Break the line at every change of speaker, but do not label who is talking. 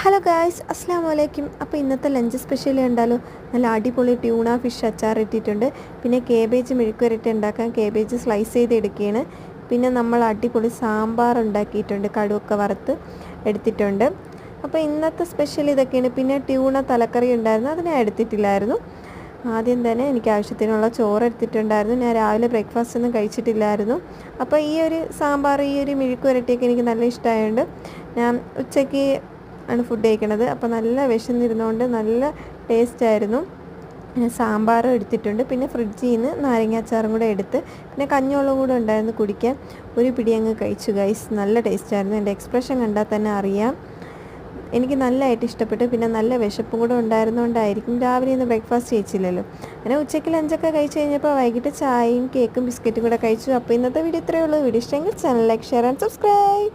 Hello guys, അസ്സാം വലൈക്കും. അപ്പോൾ ഇന്നത്തെ ലഞ്ച് സ്പെഷ്യൽ ഉണ്ടല്ലോ. നല്ല അടിപൊളി ട്യൂണ ഫിഷ് അച്ചാർ ഇട്ടിട്ടുണ്ട്. പിന്നെ കേബേജ് മെഴുക്കുവരട്ടി ഉണ്ടാക്കാൻ കേബേജ് സ്ലൈസ് ചെയ്ത് എടുക്കുകയാണ്. പിന്നെ നമ്മൾ അടിപൊളി സാമ്പാർ ഉണ്ടാക്കിയിട്ടുണ്ട്, കടുവൊക്കെ വറുത്ത് എടുത്തിട്ടുണ്ട്. അപ്പോൾ ഇന്നത്തെ സ്പെഷ്യൽ ഇതൊക്കെയാണ്. പിന്നെ ട്യൂണ തലക്കറി ഉണ്ടായിരുന്നു, അത് ഞാൻ എടുത്തിട്ടില്ലായിരുന്നു. ആദ്യം തന്നെ എനിക്ക് ആവശ്യത്തിനുള്ള ചോറ് എടുത്തിട്ടുണ്ടായിരുന്നു. ഞാൻ രാവിലെ ബ്രേക്ക്ഫാസ്റ്റ് ഒന്നും കഴിച്ചിട്ടില്ലായിരുന്നു. അപ്പോൾ ഈ ഒരു സാമ്പാർ, ഈ ഒരു മെഴുക്കുവരട്ടിയൊക്കെ എനിക്ക് നല്ല ഇഷ്ടമായതുകൊണ്ട് ഞാൻ ഉച്ചയ്ക്ക് ആണ് ഫുഡ് കഴിക്കണത്. അപ്പോൾ നല്ല വിശന്നിരുന്നുകൊണ്ട് നല്ല ടേസ്റ്റായിരുന്നു. സാമ്പാറും എടുത്തിട്ടുണ്ട്. പിന്നെ ഫ്രിഡ്ജിൽ നിന്ന് നാരങ്ങാച്ചാറും കൂടെ എടുത്ത് പിന്നെ കഞ്ഞിവെള്ളം കൂടെ ഉണ്ടായിരുന്നു കുടിക്കാൻ. ഒരു പിടി അങ്ങ് കഴിച്ചു ഗൈസ്. നല്ല ടേസ്റ്റായിരുന്നു. എൻ്റെ എക്സ്പ്രഷൻ കണ്ടാൽ തന്നെ അറിയാം. എനിക്ക് നല്ലതായിട്ട് ഇഷ്ടപ്പെട്ടു. പിന്നെ നല്ല വിശപ്പും കൂടെ ഉണ്ടായിരുന്നുകൊണ്ടായിരിക്കും രാവിലെ ഇന്ന് ബ്രേക്ക്ഫാസ്റ്റ് കഴിച്ചില്ലല്ലോ. അങ്ങനെ ഉച്ചയ്ക്ക് ലഞ്ചൊക്കെ കഴിച്ച് കഴിഞ്ഞപ്പോൾ വൈകിട്ട് ചായയും കേക്കും ബിസ്ക്കറ്റും കൂടെ കഴിച്ചു. അപ്പോൾ ഇന്നത്തെ വീഡിയോ ഇത്രയേ ഉള്ളൂ. വീഡിയോ ഇഷ്ടമെങ്കിൽ channel like, share and subscribe.